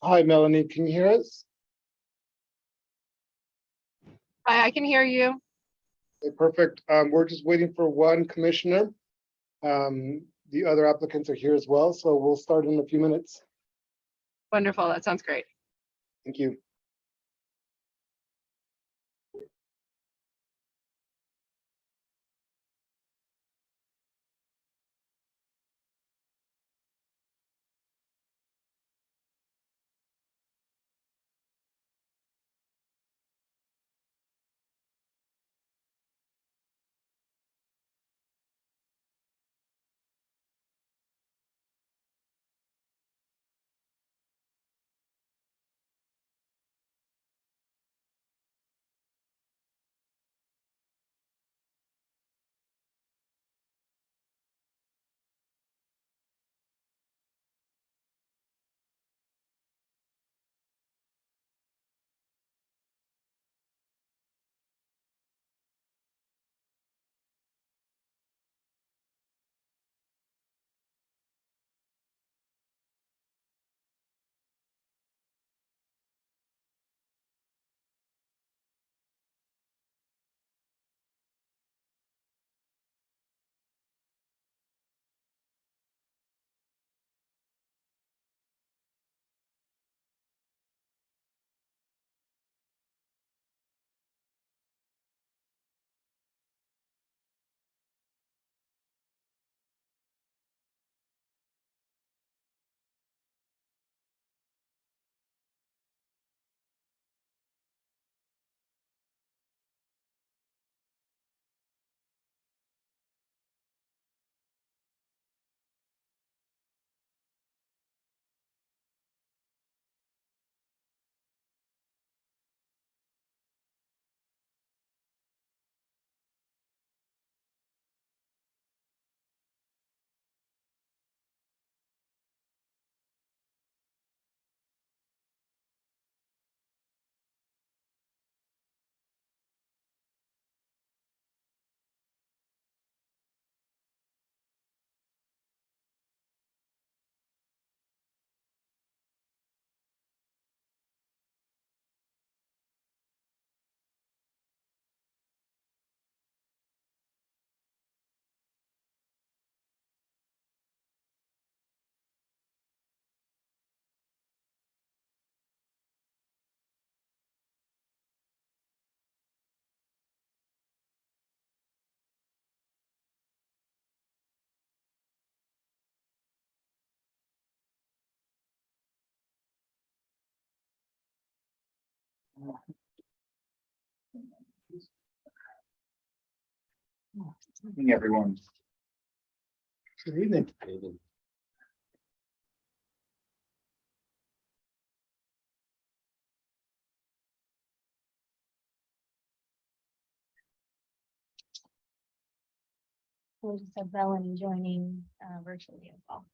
Hi, Melanie, can you hear us? Hi, I can hear you. Okay, perfect. We're just waiting for one commissioner. The other applicants are here as well, so we'll start in a few minutes. Wonderful. That sounds great. Thank you. Good evening, everyone. Good evening. We'll just have Melanie joining virtually as well.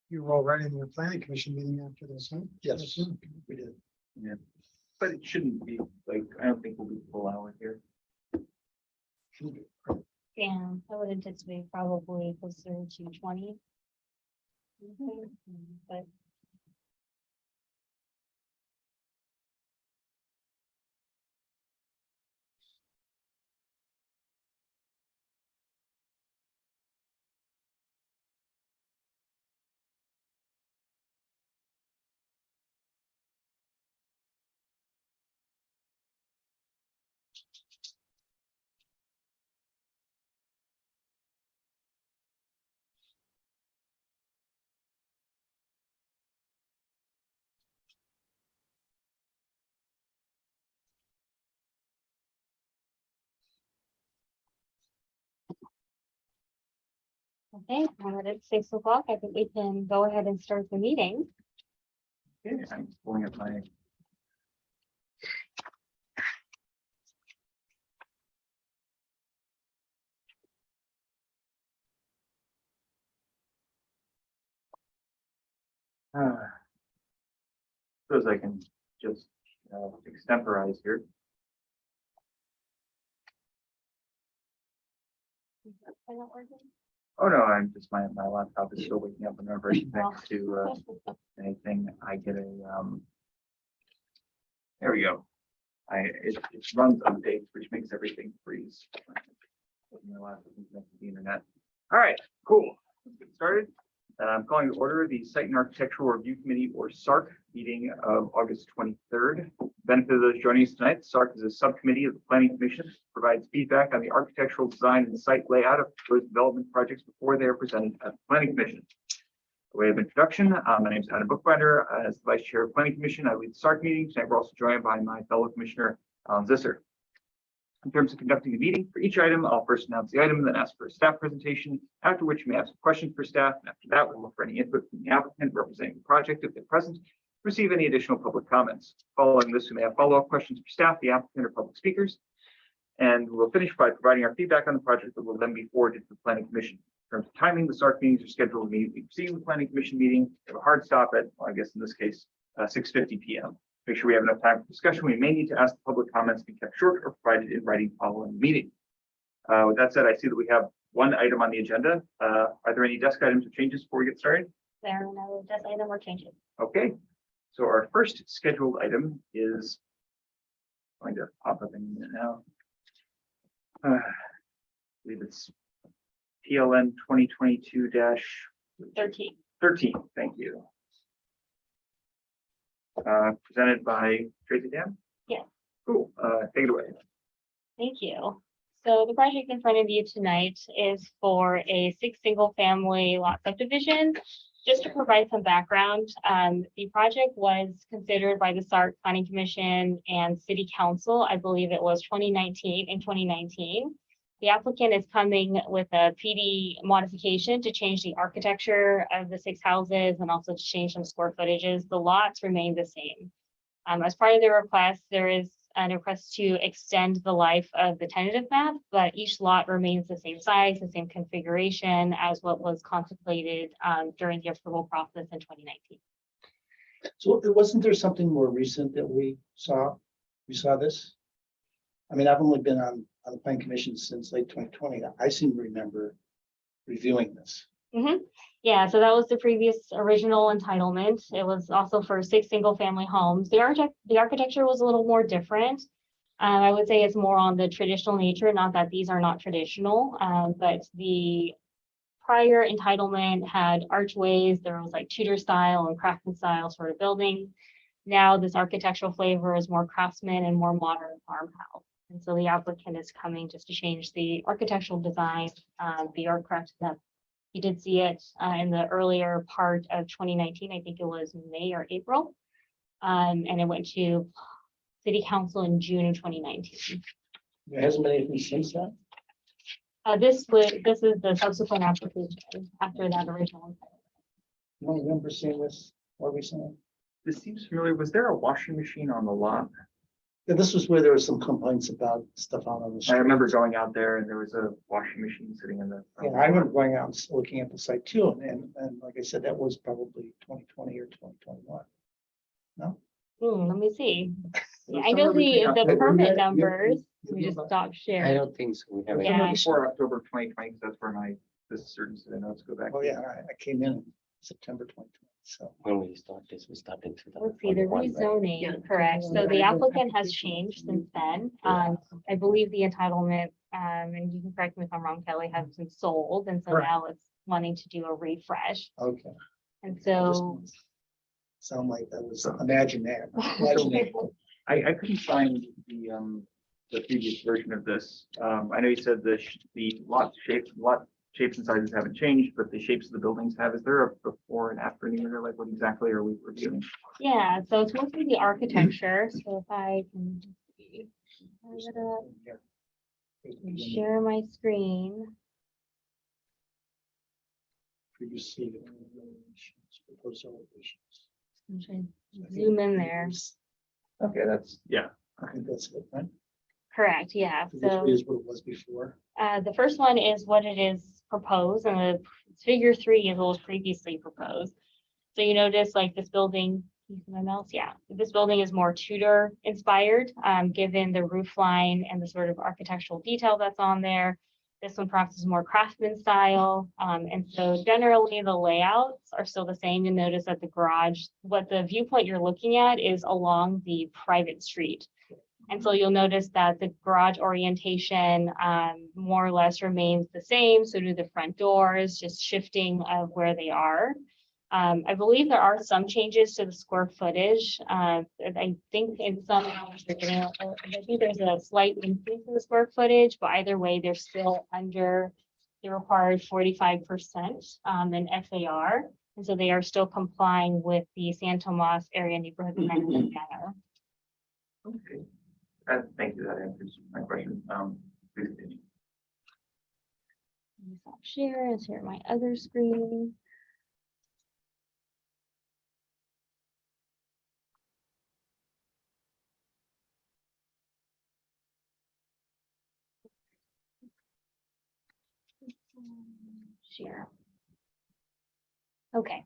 You were already in your planning commission meeting after this, huh? Yes, we did. Yeah, but it shouldn't be like, I don't think we'll be full hour here. Yeah, I would anticipate probably closer to 20. But okay, now that it's 6 o'clock, I think we can go ahead and start the meeting. Okay, I'm pulling up my. Suppose I can just extemporize here. Oh no, I'm just my laptop is still waking up whenever I connect to anything. I get a there we go. It runs updates, which makes everything freeze. My laptop is connected to the internet. All right, cool. Let's get started. I'm calling to order the Site and Architectural Review Committee, or SARC, meeting of August 23rd. Benefit of those joining us tonight, SARC is a subcommittee of the Planning Commission, provides feedback on the architectural design and site layout of proposed development projects before they are presented at the Planning Commission. By way of introduction, my name is Adam Bookbinder. As the Vice Chair of Planning Commission, I lead the SARC meeting. Tonight we're also joined by my fellow Commissioner, Alan Zisser. In terms of conducting the meeting, for each item, I'll first announce the item, then ask for a staff presentation, after which you may have some questions for staff. And after that, we'll look for any input from the applicant representing the project if they're present, receive any additional public comments. Following this, we may have follow-up questions for staff, the applicant, or public speakers. And we'll finish by providing our feedback on the project that will then be forwarded to the Planning Commission. In terms of timing, the SARC meetings are scheduled immediately preceding the Planning Commission meeting. We have a hard stop at, well, I guess in this case, 6:50 p.m. Make sure we have enough time for discussion. We may need to ask the public comments to be kept short or provided in writing following the meeting. With that said, I see that we have one item on the agenda. Are there any desk items or changes before we get started? There are no desk item or changes. Okay. So our first scheduled item is going to pop up in a minute now. I believe it's PLN 2022-13. Thank you. Presented by Tracy Dam? Yes. Cool. Take it away. Thank you. So the project in front of you tonight is for a 6 single-family lot subdivision. Just to provide some background, the project was considered by the SARC Planning Commission and City Council. I believe it was 2019. The applicant is coming with a PD modification to change the architecture of the 6 houses and also to change some square footages. The lots remain the same. As part of the request, there is a request to extend the life of the tentative map, but each lot remains the same size, the same configuration as what was contemplated during the approval process in 2019. So wasn't there something more recent that we saw? We saw this? I mean, I've only been on the planning commission since late 2020. I seem to remember reviewing this. Yeah, so that was the previous original entitlement. It was also for 6 single-family homes. The architecture was a little more different. I would say it's more on the traditional nature, not that these are not traditional, but the prior entitlement had archways. There was like Tudor style and craftsman style sort of building. Now this architectural flavor is more craftsman and more modern farmhouse. And so the applicant is coming just to change the architectural design, the aircraft that you did see it in the earlier part of 2019. I think it was May or April. And it went to City Council in June of 2019. There hasn't been anything since then? This is the subsequent application after that original. You don't remember seeing this more recently? This seems familiar. Was there a washing machine on the lot? Yeah, this was where there was some complaints about stuff out on the I street. remember going out there and there was a washing machine sitting in the. Yeah, I remember going out and looking at the site too, and like I said, that was probably 2020 or 2021. No? Let me see. Yeah, I Somewhere know between the October- permit numbers. We just stopped I sharing. don't think so. We haven't. Yeah. Somewhere before October 2020, because that's where my this certain set of notes go back. Oh, yeah, I came in September 2020, so. When we started, we started in Let's see, the 2021, right? rezoning, correct. So the applicant has changed since then. I believe the entitlement, and you can correct me if I'm wrong, Kelly, has been sold. And so Correct. now it's wanting to do a refresh. Okay. And Just so. sound like that was imaginary. Imaginary. I couldn't find the previous version of this. I know you said the lot shapes and sizes haven't changed, but the shapes of the buildings have. Is there a before and after numerator? Like what exactly are we reviewing? Yeah, so it's mostly the architecture. So if I can see, I'm gonna share my screen. Previously, proposed elevations. I'm trying to zoom in there. Okay, that's, yeah. I think that's it, right? Correct, yeah. 'Cause So this is what it was before. the first one is what it is proposed, and the figure 3 is what was previously proposed. So you notice like this building, can you see my mouse? Yeah, this building is more Tudor inspired, given the roof line and the sort of architectural detail that's on there. This one perhaps is more craftsman style. And so generally the layouts are still the same. You notice that the garage, what the viewpoint you're looking at is along the private street. And so you'll notice that the garage orientation more or less remains the same. So do the front doors, just shifting of where they are. I believe there are some changes to the square footage. I think in some, I think there's a slight increase in the square footage, but either way, they're still under the required 45% in FAR. And so they are still complying with the San Tomas area neighborhood plan banner. Okay. Thank you, that answers my question. Please continue. Let me stop share and share my other screen. Share. Okay.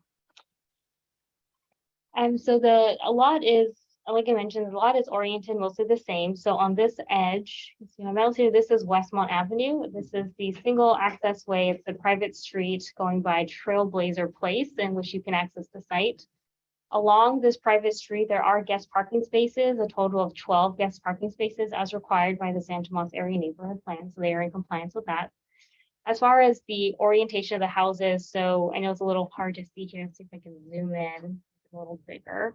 And so a lot is, like I mentioned, the lot is oriented mostly the same. So on this edge, you see my mouse here, this is Westmont Avenue. This is the single access way. It's the private street going by Trailblazer Place in which you can access the site. Along this private street, there are guest parking spaces, a total of 12 guest parking spaces as required by the San Tomas Area Neighborhood Plan. So they are in compliance with that. As far as the orientation of the houses, so I know it's a little hard to see here. Let's see if I can zoom in a little bigger.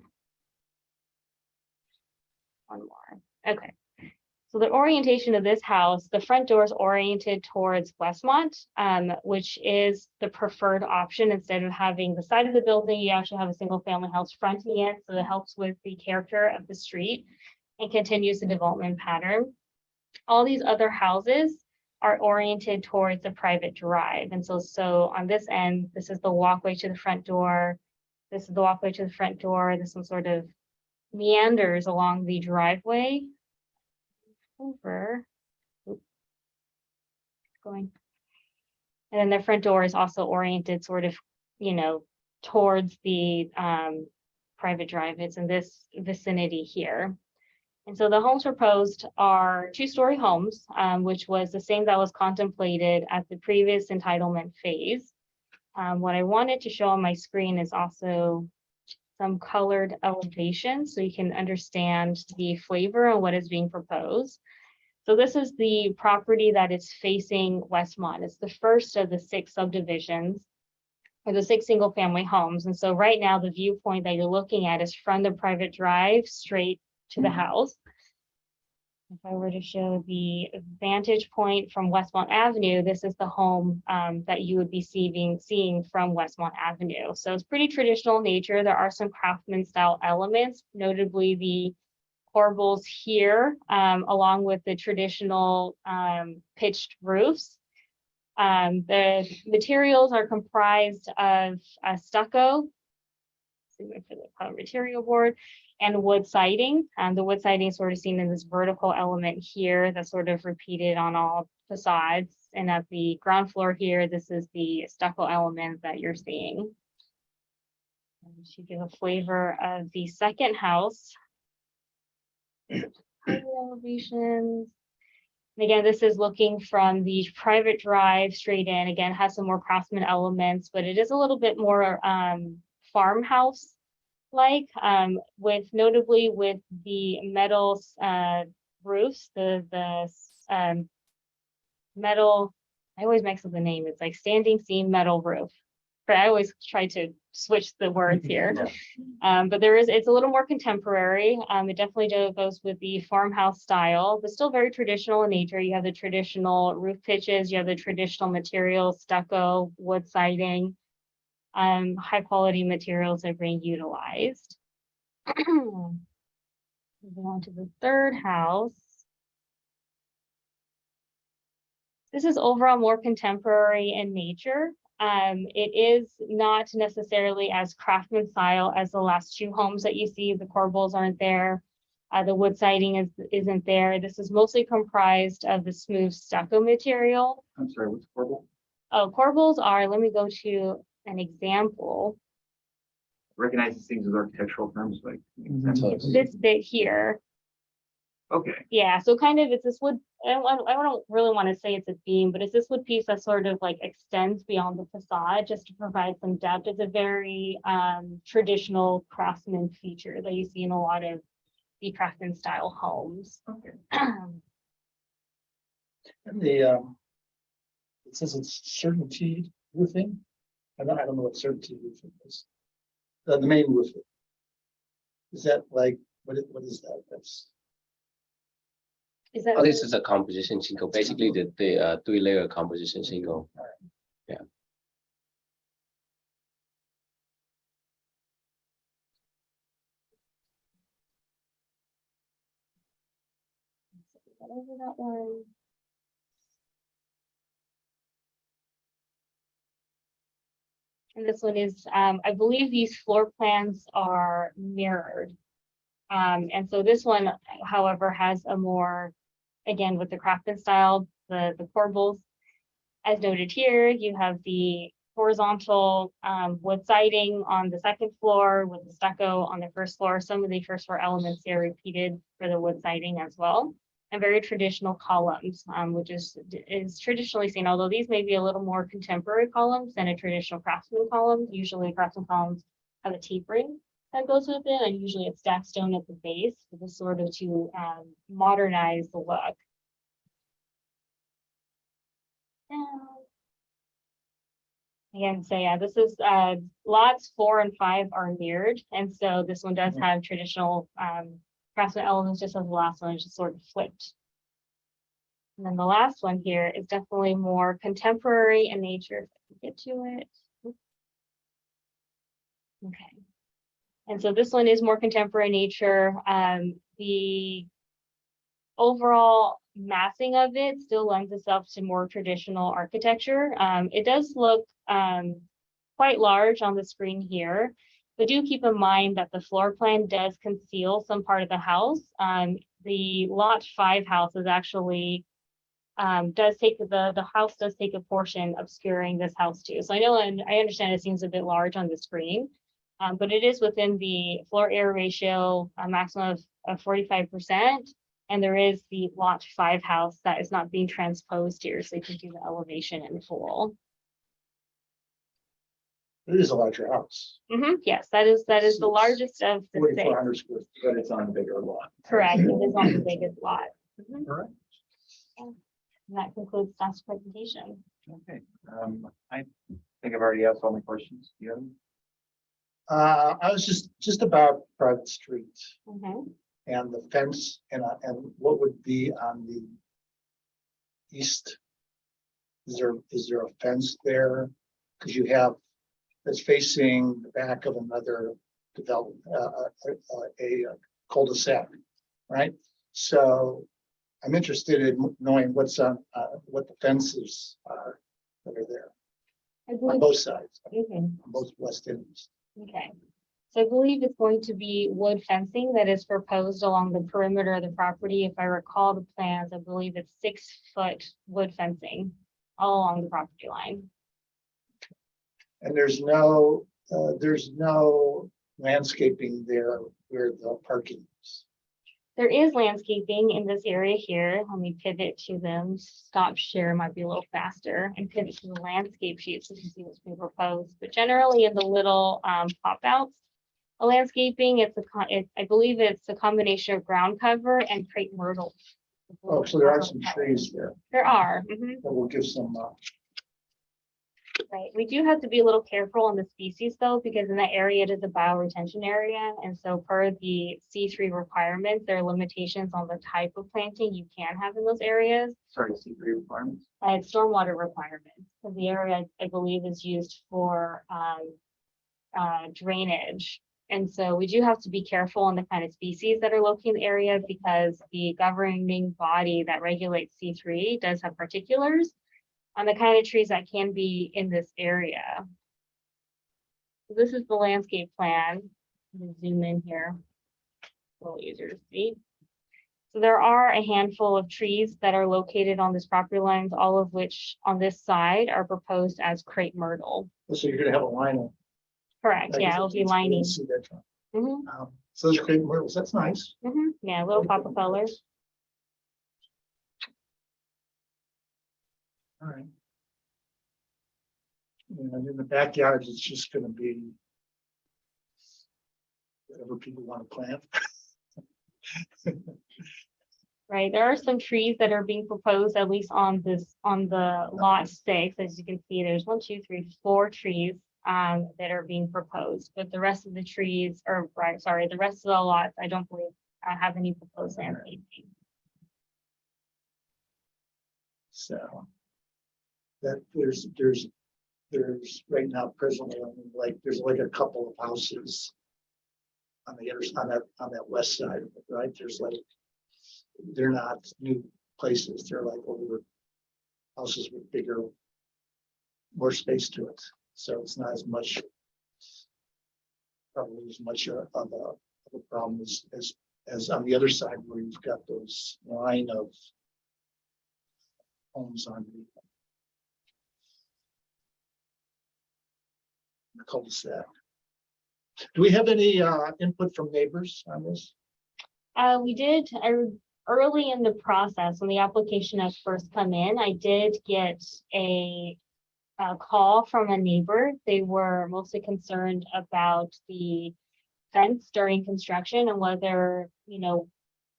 One more. Okay. So the orientation of this house, the front door is oriented towards Westmont, which is the preferred option. Instead of having the side of the building, you actually have a single family house fronting it. So it helps with the character of the street and continues the development pattern. All these other houses are oriented towards the private drive. And so on this end, this is the walkway to the front door. This is the walkway to the front door. This one sort of meanders along the driveway over. Oops. Going. And then the front door is also oriented sort of, towards the private drive. It's in this vicinity here. And so the homes proposed are 2-story homes, which was the same that was contemplated at the previous entitlement phase. What I wanted to show on my screen is also some colored elevations so you can understand the flavor and what is being proposed. So this is the property that is facing Westmont. It's the first of the 6 subdivisions or the 6 single family homes. And so right now the viewpoint that you're looking at is from the private drive straight to the house. If I were to show the vantage point from Westmont Avenue, this is the home that you would be seeing from Westmont Avenue. So it's pretty traditional in nature. There are some craftsman style elements, notably the corbels here, along with the traditional pitched roofs. The materials are comprised of stucco, material board, and wood siding. The wood siding is sort of seen in this vertical element here that's sort of repeated on all facades. And at the ground floor here, this is the stucco element that you're seeing. To give a flavor of the second house. Elevations. And again, this is looking from the private drive straight in. Again, has some more craftsman elements, but it is a little bit more farmhouse like, notably with the metal roofs, the metal, I always mix up the name. It's like standing seam metal roof. But I always try to switch the words here. But it's a little more contemporary. It definitely goes with the farmhouse style, but still very traditional in nature. You have the traditional roof pitches, you have the traditional materials, stucco, wood siding, high quality materials that are being utilized. Moving on to the third house. This is overall more contemporary in nature. It is not necessarily as craftsman style as the last two homes that you see. The corbels aren't there. The wood siding isn't there. This is mostly comprised of the smooth stucco material. I'm sorry, what's horrible? Oh, corbels are, let me go to an example. Recognize these things as architectural terms, like. Mhm. This bit here, Okay, yeah, so kind of it's this wood, I don't really want to say it's a beam, but it's this wood piece that sort of like extends beyond the facade just to provide some depth. It's a very traditional craftsman feature that you see in a lot of the craftsman style homes. okay. And the, it says it's certainty roofing. I don't know what certainty roofing is. The main roofing. Is that like, what is that? That's, Is that Oh, this is a composition shingle, basically the 3-layer composition shingle. over that one? And this one is, I believe these floor plans are mirrored. And so this one, however, has a more, again, with the craftsman style, the corbels. As noted here, you have the horizontal wood siding on the second floor with the stucco on the first floor. Some of the first floor elements here repeated for the wood siding as well. And very traditional columns, which is traditionally seen, although these may be a little more contemporary columns than a traditional craftsman column. Usually craftsman columns have a tapering that goes with it, and usually it's stacked stone at the base, just sort of to modernize the look. Again, so yeah, this is lots 4 and 5 are mirrored, and so this one does have traditional craftsman elements, just as the last one is just sort of flipped. And then the last one here is definitely more contemporary in nature. If I can get to it. Okay. And so this one is more contemporary in nature. The overall massing of it still lends itself to more traditional architecture. It does look quite large on the screen here, but do keep in mind that the floor plan does conceal some part of the house. The lot 5 house is actually the house does take a portion obscuring this house too. So I know, and I understand it seems a bit large on the screen, but it is within the floor area ratio, a maximum of 45%. And there is the lot 5 house that is not being transposed here, so you can do the elevation in full. it is a larger house. Yes, that is the Six. largest of the 6. 4,400 square feet. But it's on a bigger lot. Correct, it is on the biggest lot. All right. And that concludes staff's presentation. Okay, I think I've already asked all my questions. Do you have any? I was just about private streets Mhm. and the fence and what would be on the east. Is there a fence there? Because you have, that's facing the back of another development, a cul-de-sac, right? So I'm interested in knowing what's on, what the fences are that are there I on believe, both sides, okay. on both west and east. Okay, so I believe it's going to be wood fencing that is proposed along the perimeter of the property. If I recall the plans, I believe it's 6-foot wood fencing all along the property line. And there's no landscaping there where the parking is. There is landscaping in this area here. Let me pivot to them. Stop share might be a little faster and pivot to the landscape sheet so you can see what's being proposed. But generally in the little pop outs, a landscaping, I believe it's a combination of ground cover and crepe myrtle. Oh, so there are some trees there There are. that will give some, Right, we do have to be a little careful on the species though, because in that area it is a bioretention area. And so per the C3 requirements, there are limitations on the type of planting you can have in those areas. Sorry, C3 requirements. It's stormwater requirements. So the area I believe is used for drainage. And so we do have to be careful on the kind of species that are located in the area because the governing body that regulates C3 does have particulars. on the kind of trees that can be in this area. So this is the landscape plan. Let me zoom in here. A little easier to see. So there are a handful of trees that are located on this property lines, all of which on this side are proposed as crepe myrtle. So you're gonna have a line of. Correct, yeah, it'll be lining. See that. Mhm, So those are crepe myrtles, that's nice. mhm, yeah, a little pop of color. All right. And in the backyard, it's just gonna be whatever people want to plant. Right, there are some trees that are being proposed, at least on this, on the lot 6, as you can see, there's 1, 2, 3, 4 trees that are being proposed, but the rest of the trees, or right, sorry, the rest of the lots, I don't believe have any proposed landscaping. So. That there's right now presently, like, there's like a couple of houses. On the other, on that west side of it, right? There's like, they're not new places, they're like older houses with bigger, more space to it, so it's not as much. Probably as much of a problem as on the other side where you've got those line of homes on the cul-de-sac. Do we have any input from neighbors on this? We did, early in the process, when the application has first come in, I did get a call from a neighbor. They were mostly concerned about the fence during construction and whether, you know,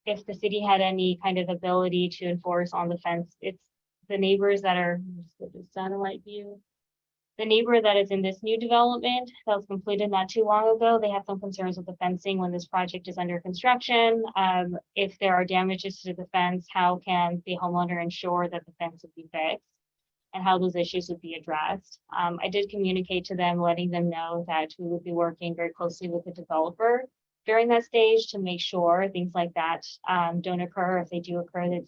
if the city had any kind of ability to enforce on the fence. It's the neighbors that are, just the satellite view. The neighbor that is in this new development that was completed not too long ago, they have some concerns with the fencing when this project is under construction. If there are damages to the fence, how can the homeowner ensure that the fence would be fixed and how those issues would be addressed? I did communicate to them, letting them know that we would be working very closely with the developer during that stage to make sure things like that don't occur. If they do occur, that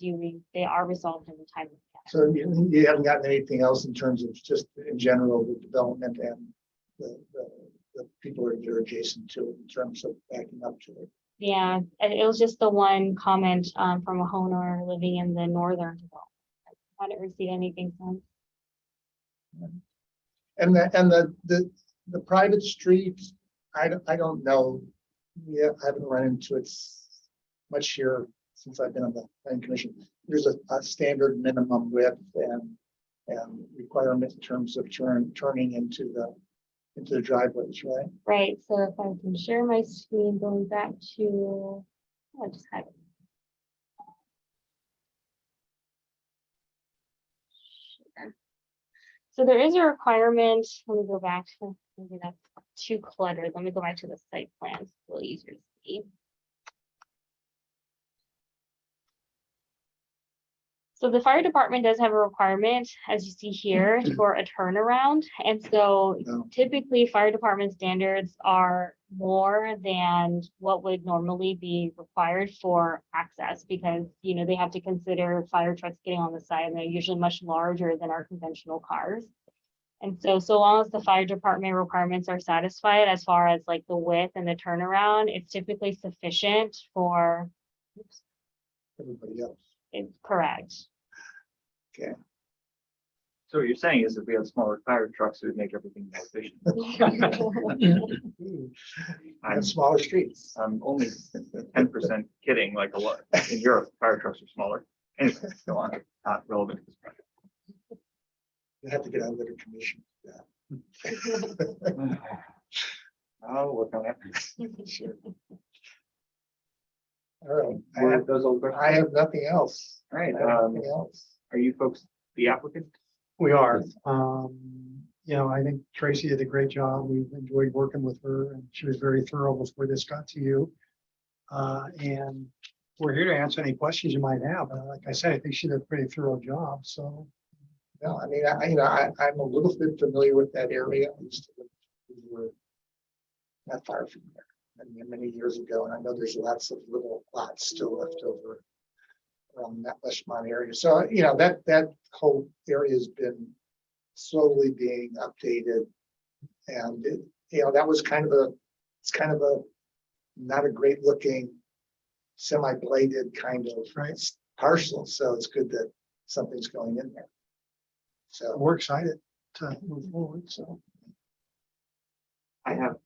they are resolved in a timely manner. So you haven't gotten anything else in terms of just in general, the development and the people that are adjacent to it in terms of backing up to it? Yeah, it was just the one comment from a homeowner living in the northern development. I haven't received anything since. And the private streets, I don't know. Yeah, I haven't run into it much here since I've been on the planning commission. There's a standard minimum width and requirement in terms of turning into the driveways, right? Right, so if I can share my screen, going back to, I just had it. Sure. So there is a requirement, let me go back to, maybe that's too cluttered. Let me go back to the site plan, it's a little easier to see. So the fire department does have a requirement, as you see here, for a turnaround. And so typically fire department standards are more than what would normally be required for access because, you know, they have to consider fire trucks getting on the side and they're usually much larger than our conventional cars. And so long as the fire department requirements are satisfied as far as like the width and the turnaround, it's typically sufficient for, oops, Everybody else. it's correct. Okay. So what you're saying is if we had smaller fire trucks, it would make everything more efficient. And smaller streets. I'm only 10% kidding, like a lot. In Europe, fire trucks are smaller. Anyway, go on, not relevant to this project. You have to get out of the commission. Yeah. I'll work on that. Sure. All right. Were those all questions? I have nothing else. All right, I have nothing else. are you folks the applicant? We are. You know, I think Tracy did a great job. We've enjoyed working with her and she was very thorough before this got to you. And we're here to answer any questions you might have. Like I said, I think she did a pretty thorough job. So No, I mean, I'm a little bit familiar with that area. I used to live, we were not far from there many years ago, and I know there's lots of little lots still left over around that Westmont area. So, that whole area has been slowly being updated. And that was it's kind of a, not a great looking semi-bladed kind of parcel. So it's good that something's going in there. So we're excited to move forward. So I have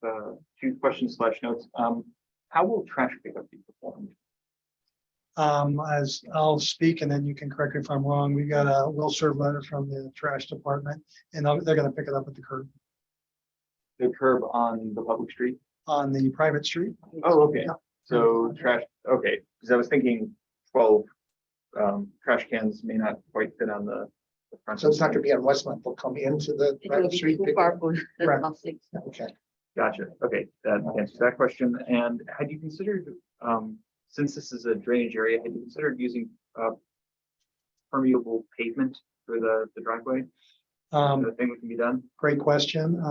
2 questions / notes. How will trash pickup be performed? as I'll speak and then you can correct me if I'm wrong. We got a will serve letter from the trash department and they're going to pick it up at the curb The curb on the public street? on the private street. Oh, okay. Yeah. So trash, okay, because I was thinking 12 trash cans may not quite fit on the front. So it's not gonna be on Westmont, they'll come into the It will private be street. too pick far up. for the Right. buses. Okay, Gotcha. Okay, that answers that question. And had you considered, since this is a drainage area, had you considered using permeable pavement for the driveway? The thing that can be done? great question.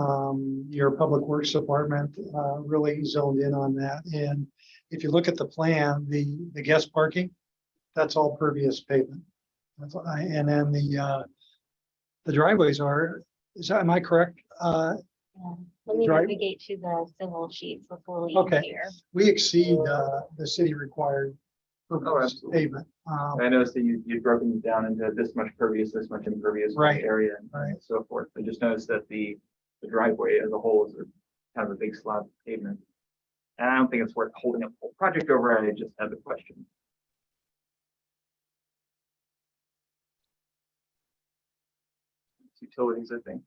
Your Public Works Department, really zoned in on that. And if you look at the plan, the guest parking, that's all pervious pavement. And then the driveways am I correct? Yeah. Let me Right. navigate to the civil sheets before we Okay. here. We exceed the city required pervious absolutely. pavement. I noticed that you'd broken it down into this much pervious, this much impervious Right, area and right. so forth. I just noticed that the driveway as a whole is kind of a big slab of pavement. And I don't think it's worth holding up the whole project over. I just had the question. It's utilities, I think.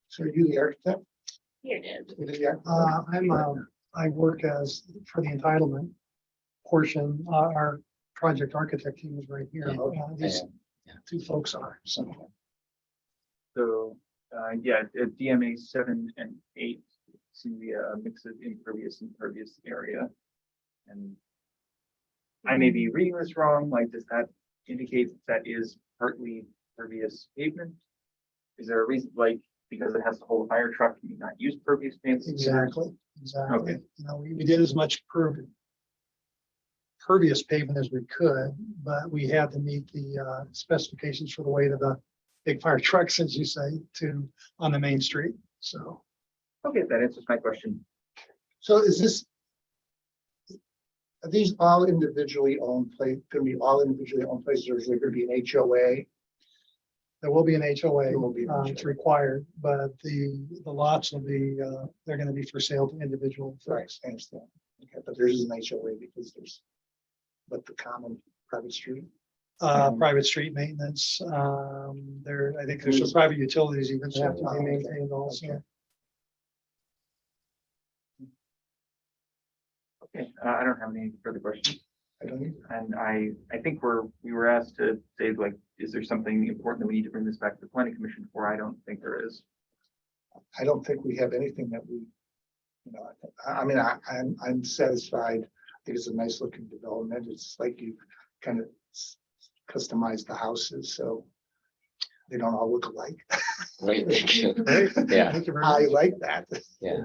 So are you the architect? Here it is. I work for the entitlement portion. Our project architect team is right here. These Yeah. 2 folks are, so. So, yeah, at DMA 7 and 8, see the mix of impervious and pervious area. And I may be reading this wrong, like, does that indicate that is partly pervious pavement? Is there a reason, like, because it has to hold a fire truck, can you not use pervious pavement? Exactly. Okay. We did as much pervious pavement as we could, but we had to meet the specifications for the weight of the big fire trucks, as you say, on the main street. So. Okay, that answers my question. So are these all individually owned places, going to be all individually owned places, or is there going to be an HOA? There will be an HOA. There will be an It's HOA. required, but the lots will be, they're going to be for sale to individual Right, folks. I understand. Okay, but there's an HOA because there's, but the common private street. Private street maintenance, I think there's some private utilities even that have to be maintained also. Okay, I don't have any further questions. I don't either. And I think we were asked to say, like, is there something important that we need to bring this back to the planning commission for? I don't think there is. I don't think we have anything that we, I'm satisfied. I think it's a nice looking development. It's like you kind of customize the houses, so they don't all look alike. Great, thank you. Yeah. Thank you very I much. like that. Yeah.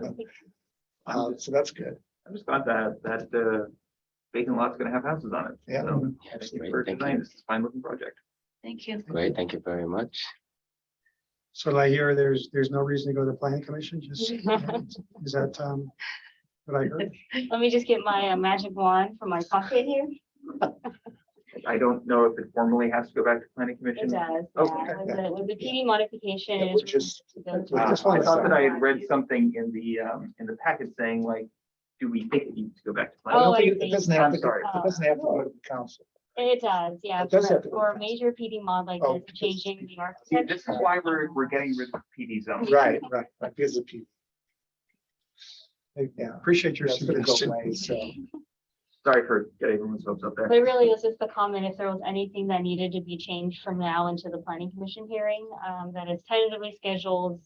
So that's good. I'm just glad that vacant lot's gonna have houses on it. Yeah. So, Yeah, thank you great, for thank designing you. this. It's a fine looking project. Thank you. Great, thank you very much. So I hear there's no reason to go to the planning commission, just, is that, what I heard? Let me just get my magic wand from my pocket here. I don't know if it formally has to go back to planning It commission. does, Okay. yeah. With the PD modification. Yeah, it we're is just- to go to- we're I just thought wanna that I had read something in the packet saying, like, do we think it needs to go back to I planning? don't Oh, think I it see. doesn't have I'm to, sorry. it doesn't have to go to the council. It does, yeah. It does For have to go for a to major PD mod like Oh, this, because- changing the See, architecture. this is why we're getting rid of PD zone. Right, because of people. Yeah. Appreciate your That's gonna go suggestion. away, so. Sorry for getting everyone's hopes up there. But really, this is the comment, if there was anything that needed to be changed from now into the planning commission hearing, that is tentatively scheduled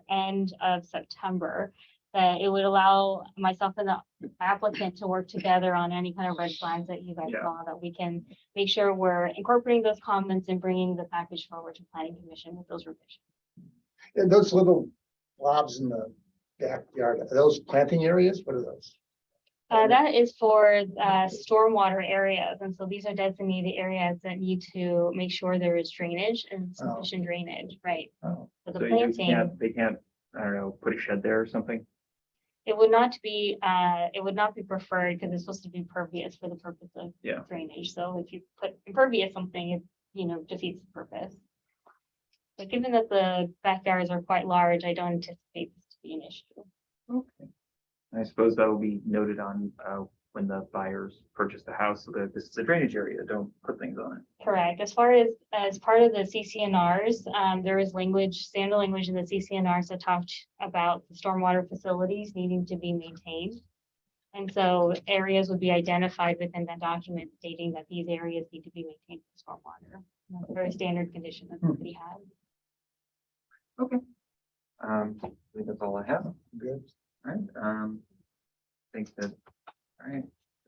end of September, that it would allow myself and the applicant to work together on any kind of red flags that you guys Yeah. saw, that we can make sure we're incorporating those comments and bringing the package forward to planning commission with those revisions. And those little blobs in the backyard, are those planting areas? What are those? That is for stormwater areas, and so these are designated areas that need to make sure there is drainage and sufficient drainage, right? Oh, For the so you planting, can't, they can't, I don't know, put a shed there or something? it would not be preferred because it's supposed to be pervious for the purpose of Yeah. drainage. So if you put impervious something, it, defeats the purpose. But given that the backyards are quite large, I don't anticipate this to be an issue. Okay. I suppose that will be noted on, when the buyers purchase the house, so that this is a drainage area, don't put things on it. Correct. As far as part of the CCNRs, there is standard language in the CCNRs that talked about the stormwater facilities needing to be maintained. And so areas would be identified within that document stating that these areas need to be maintained for stormwater. That's a very standard condition that the city has. I think that's all I have. Good. All right, think that, all right,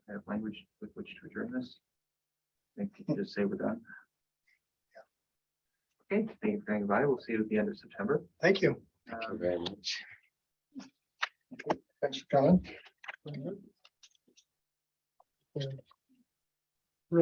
I have language with which to adjourn this. I think you can just say we're done. Okay, thank you for coming by. We'll see you at the end of September. Thank you. Thank you very much. Thanks for coming.